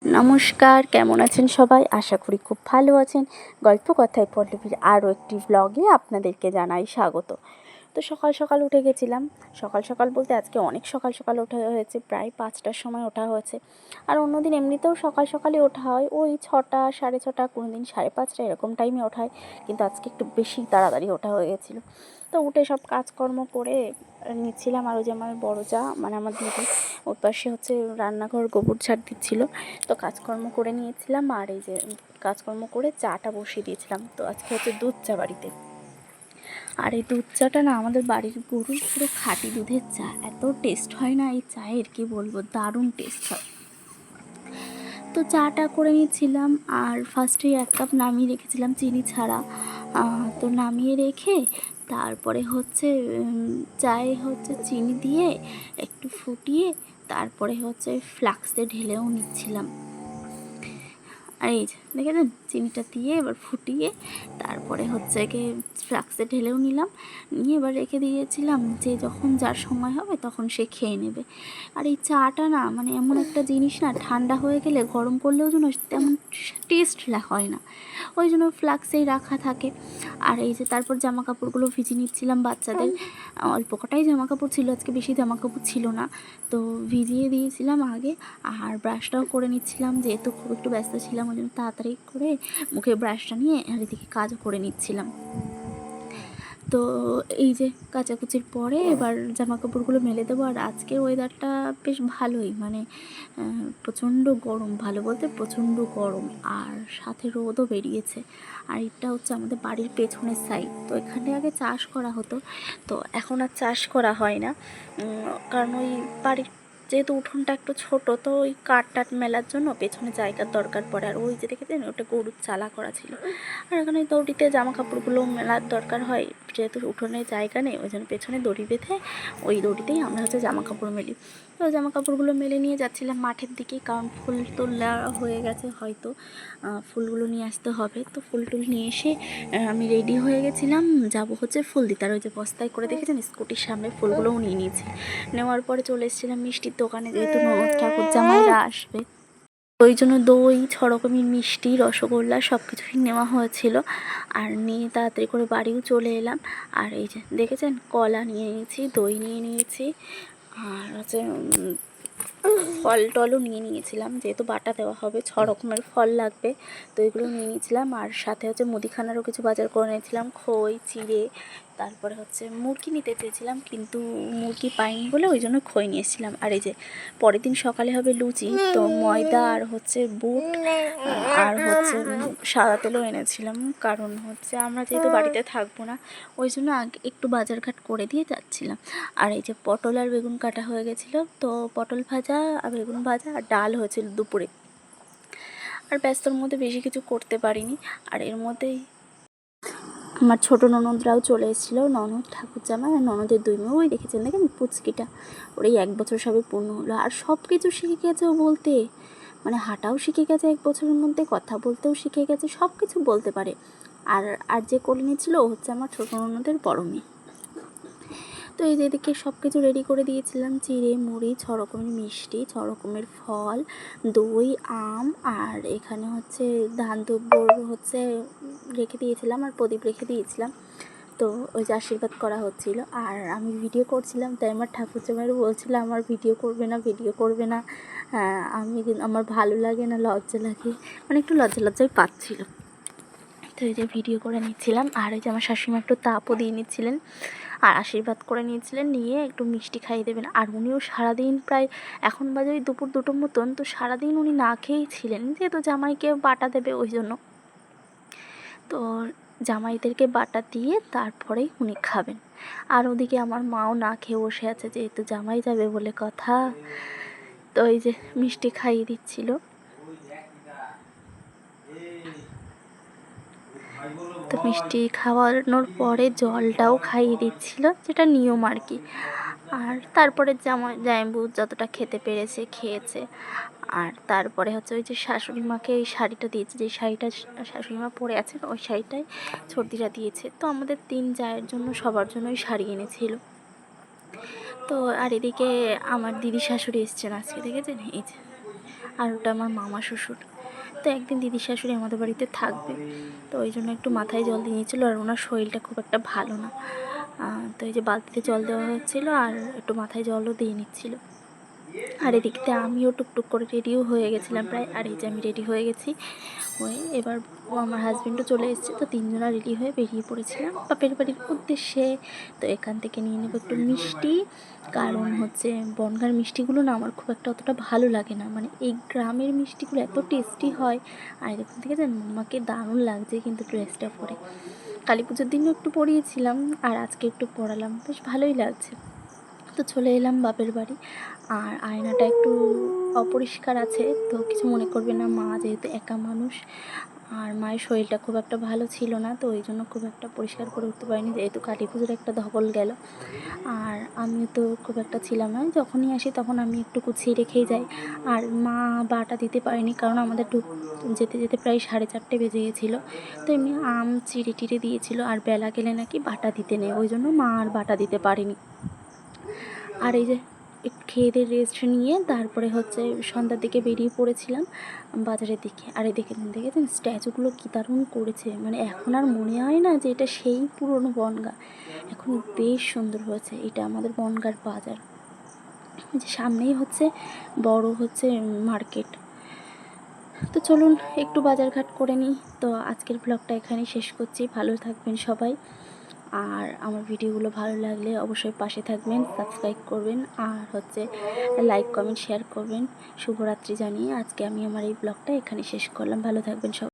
নমস্কার, কেমন আছেন সবাই? আশা করি খুব ভালো আছেন। গল্প কথায় পল্লবীর আরও একটি ব্লগে আপনাদেরকে জানাই স্বাগত। তো সকাল সকাল উঠে গেছিলাম। সকাল সকাল বলতে আজকে অনেক সকাল সকাল ওঠা হয়েছে, প্রায় 5টার সময় ওঠা হয়েছে। আর অন্যদিন এমনিতেও সকাল সকালই ওঠা হয়, ওই 6টা, 6:30, কোনো দিন 5:30 এরকম টাইমে ওঠা হয়। কিন্তু আজকে একটু বেশি তাড়াতাড়ি ওঠা হয়ে গেছিলো। তো উঠে সব কাজকর্ম করে নিচ্ছিলাম। আর ওই যে আমার বড় যা, মানে আমার দিদি, ওর পাশে হচ্ছে রান্নাঘর গোবর ঝাড় দিচ্ছিলো। তো কাজকর্ম করে নিয়েছিলাম, আর এই যে কাজকর্ম করে চাটা বসিয়ে দিয়েছিলাম। তো আজকে হচ্ছে দুধ চা বাড়িতে। আর এই দুধ চাটা না, আমাদের বাড়ির গরুর পুরো খাঁটি দুধের চা। এত টেস্ট হয় না এই চায়ের, কি বলবো, দারুণ টেস্ট হয়। তো চাটা করে নিয়েছিলাম, আর ফার্স্টেই 1 কাপ নামিয়ে রেখেছিলাম চিনি ছাড়া। তো নামিয়ে রেখে তারপরে হচ্ছে চায়ে হচ্ছে চিনি দিয়ে একটু ফুটিয়ে তারপরে হচ্ছে ফ্লাক্সে ঢেলেও নিচ্ছিলাম। আর এই যে দেখেছেন, চিনিটা দিয়ে এবার ফুটিয়ে তারপরে হচ্ছে গিয়ে ফ্লাক্সে ঢেলেও নিলাম, নিয়ে এবার রেখে দিয়েছিলাম যে যখন যার সময় হবে তখন সে খেয়ে নেবে। আর এই চাটা না, মানে এমন একটা জিনিস না, ঠান্ডা হয়ে গেলে গরম করলেও যেন তেমন টেস্ট হয় না, ওই জন্য ফ্লাক্সেই রাখা থাকে। আর এই যে তারপর জামা কাপড়গুলো ভিজিয়ে নিচ্ছিলাম বাচ্চাদের। অল্প কটাই জামা কাপড় ছিল, আজকে বেশি জামা কাপড় ছিল না, তো ভিজিয়ে দিয়েছিলাম আগে। আর ব্রাশটাও করে নিচ্ছিলাম, যেহেতু খুব একটু ব্যস্ত ছিলাম, ওই জন্য তাড়াতাড়ি করে মুখে ব্রাশটা নিয়ে আর এদিকে কাজও করে নিচ্ছিলাম। তো এই যে কাচাকুচির পরে এবার জামা কাপড়গুলো মেলে দেবো। আর আজকের ওয়েদারটা বেশ ভালোই, মানে প্রচণ্ড গরম, ভালো বলতে প্রচণ্ড গরম, আর সাথে রোদও বেরিয়েছে। আর এটা হচ্ছে আমাদের বাড়ির পেছনের সাইড, তো এখানে আগে চাষ করা হতো, তো এখন আর চাষ করা হয় না, কারণ ওই বাড়ির যেহেতু উঠোনটা একটু ছোটো, তো ওই কাঠ টাট মেলার জন্য পেছনে জায়গার দরকার পড়ে। আর ওই যে দেখেছেন, ওটা গরুর চালা করা ছিল। আর এখানে দড়িতে জামা কাপড়গুলো মেলার দরকার হয়, যেহেতু উঠোনে জায়গা নেই, ওই জন্য পেছনে দড়ি বেঁধে ওই দড়িতেই আমরা হচ্ছে জামা কাপড় মেলি। তো জামা কাপড়গুলো মেলে নিয়ে যাচ্ছিলাম মাঠের দিকে, কারণ ফুল তোলা হয়ে গেছে, হয়তো ফুলগুলো নিয়ে আসতে হবে। তো ফুল টুল নিয়ে এসে আমি রেডি হয়ে গেছিলাম, যাব হচ্ছে ফুল দিতে। আর ওই যে বস্তায় করে দেখেছেন, স্কুটির সামনে ফুলগুলোও নিয়ে নিয়েছি। নেওয়ার পরে চলে এসেছিলাম মিষ্টির দোকানে, যেহেতু ননদ ঠাকুর জামাইরা আসবে, ওই জন্য দই, 6 রকমের মিষ্টি, রসগোল্লা সব কিছুই নেওয়া হয়েছিল। আর নিয়ে তাড়াতাড়ি করে বাড়িও চলে এলাম। আর এই যে দেখেছেন, কলা নিয়ে নিয়েছি, দই নিয়ে নিয়েছি, আর হচ্ছে ফল টলও নিয়ে নিয়েছিলাম, যেহেতু বাটা দেওয়া হবে, 6 রকমের ফল লাগবে, তো এগুলো নিয়ে নিয়েছিলাম। আর সাথে হচ্ছে মুদিখানারও কিছু বাজার করে নিয়েছিলাম, খই, চিড়ে, তারপরে হচ্ছে মুরগি নিতে চেয়েছিলাম, কিন্তু মুরগি পাইনি বলে ওই জন্য খই নিয়ে এসেছিলাম। আর এই যে পরের দিন সকালে হবে লুচি, তো ময়দা আর হচ্ছে বুট আর হচ্ছে সাদা তেলও এনেছিলাম, কারণ হচ্ছে আমরা যেহেতু বাড়িতে থাকবো না, ওই জন্য আগে একটু বাজারঘাট করে দিয়ে যাচ্ছিলাম। আর এই যে পটল আর বেগুন কাটা হয়ে গেছিলো, তো পটল ভাজা আর বেগুন ভাজা আর ডাল হয়েছিল দুপুরে। আর ব্যস্তর মধ্যে বেশি কিছু করতে পারিনি। আর এর মধ্যেই আমার ছোটো ননদরাও চলে এসেছিলো, ননদ, ঠাকুর জামাই আর ননদের 2 মেয়ে। ওই দেখেছেন পুচকিটা, ওর এই 1 বছর সবে পূর্ণ হলো। আর সব কিছু শিখে গেছে ও বলতে, মানে হাঁটাও শিখে গেছে 1 বছরের মধ্যে, কথা বলতেও শিখে গেছে, সব কিছু বলতে পারে। আর আর যে কোলে নিয়েছিল ও হচ্ছে আমার ছোটো ননদের বড় মেয়ে। তো এই যেদিকে সব কিছু রেডি করে দিয়েছিলাম, চিড়ে, মুড়ি, 6 রকমের মিষ্টি, 6 রকমের ফল, দই, আম, আর এখানে হচ্ছে ধান দুব্বর হচ্ছে রেখে দিয়েছিলাম, আর প্রদীপ রেখে দিয়েছিলাম। তো ওই যে আশীর্বাদ করা হচ্ছিলো, আর আমি ভিডিও করছিলাম, তাই আমার ঠাকুর জামাইয়েরও বলছিল আমার ভিডিও করবে না, ভিডিও করবে না। আমার ভালো লাগে না, লজ্জা লাগে, মানে একটু লজ্জাই পাচ্ছিলো। তো এই যে ভিডিও করে নিচ্ছিলাম। আর ওই যে আমার শাশুড়িমা একটু তাপও দিয়ে নিচ্ছিলেন, আর আশীর্বাদ করে নিয়েছিলেন, নিয়ে একটু মিষ্টি খাইয়ে দেবেন। আর উনিও সারাদিন, প্রায় এখন বাজে ওই দুপুর 2টো মতন, তো সারাদিন উনি না খেয়েই ছিলেন, যেহেতু জামাইকে বাটা দেবে ওই জন্য। তো জামাইদেরকে বাটা দিয়ে তারপরেই উনি খাবেন। আর ওদিকে আমার মাও না খেয়ে বসে আছে, যেহেতু জামাই যাবে বলে কথা। তো এই যে মিষ্টি খাইয়ে দিচ্ছিল। তো মিষ্টি খাওয়ানোর পরে জলটাও খাইয়ে দিচ্ছিল, যেটা নিয়ম আর কি। আর তারপরে জামাইবু যতটা খেতে পেরেছে খেয়েছে। আর তারপরে হচ্ছে ওই যে শাশুড়ি মাকে এই শাড়িটা দিয়েছে, যে শাড়িটা শাশুড়ি মা পরে আছেন, ওই শাড়িটাই সর্দিরা দিয়েছে। তো আমাদের 3 জায়ের জন্য, সবার জন্যই শাড়ি এনেছিল। তো আর এদিকে আমার দিদি শাশুড়ি এসছেন আজকে, দেখেছেন এই যে। আর ওটা আমার মামা শ্বশুর। তো একদিন দিদির শাশুড়ি আমাদের বাড়িতে থাকবে, তো ওই জন্য একটু মাথায় জল দিয়ে নিয়েছিলো। আর ওনার শরীরটা খুব একটা ভালো না, তো এই যে বালতিতে জল দেওয়া হচ্ছিলো আর একটু মাথায় জলও দিয়ে নিচ্ছিলো। আর এদিকতে আমিও টুকটুক করে রেডিও হয়ে গেছিলাম প্রায়। আর এই যে আমি রেডি হয়ে গেছি, হয়ে এবার আমার হাজব্যান্ডও চলে এসেছে, তো তিনজনা রেডি হয়ে বেরিয়ে পড়েছিলাম বাপের বাড়ির উদ্দেশ্যে। তো এখান থেকে নিয়ে নেবো একটু মিষ্টি, কারণ হচ্ছে বনগাঁর মিষ্টিগুলো না আমার খুব একটা অতটা ভালো লাগে না, মানে এই গ্রামের মিষ্টিগুলো এত টেস্টি হয়। আর এখান থেকে যেন মামাকে দারুণ লাগছে কিন্তু ড্রেসটা পরে। কালী পুজোর দিনও একটু পরিয়েছিলাম আর আজকে একটু পরালাম, বেশ ভালোই লাগছে। তো চলে এলাম বাপের বাড়ি। আর আয়নাটা একটু অপরিষ্কার আছে, তো কিছু মনে করবে না, মা যেহেতু একা মানুষ আর মায়ের শরীরটা খুব একটা ভালো ছিল না, তো ওই জন্য খুব একটা পরিষ্কার করে উঠতে পারিনি, যেহেতু কালী পুজোর একটা ধকল গেল। আর আমিও তো খুব একটা ছিলাম না, যখনই আসি তখন আমি একটু গুছিয়ে রেখেই যাই। আর মা বাটা দিতে পারেনি, কারণ আমাদের যেতে যেতে প্রায় 4:30 বেজে গেছিলো। তো এমনি আম চিড়ে টিড়ে দিয়েছিল, আর বেলা গেলে নাকি বাটা দিতে নেই, ওই জন্য মা আর বাটা দিতে পারেনি। আর এই যে একটু খেয়ে দিয়ে রেস্ট নিয়ে তারপরে হচ্ছে সন্ধ্যার দিকে বেরিয়ে পড়েছিলাম বাজারের দিকে। আর এদিকে দেখেছেন স্ট্যাচুগুলো কী দারুণ করেছে, মানে এখন আর মনে হয় না যে এটা সেই পুরনো বনগাঁ, এখন বেশ সুন্দর হয়েছে। এটা আমাদের বনগাঁর বাজার, যে সামনেই হচ্ছে বড় হচ্ছে মার্কেট। তো চলুন একটু বাজারঘাট করে নিই। তো আজকের ব্লগটা এখানেই শেষ করছি, ভালো থাকবেন সবাই। আর আমার ভিডিওগুলো ভালো লাগলে অবশ্যই পাশে থাকবেন, সাবস্ক্রাইব করবেন, আর হচ্ছে লাইক কমেন্ট শেয়ার করবেন। শুভরাত্রি জানিয়ে আজকে আমি আমার এই ব্লগটা এখানে শেষ করলাম, ভালো থাকবেন সবাই।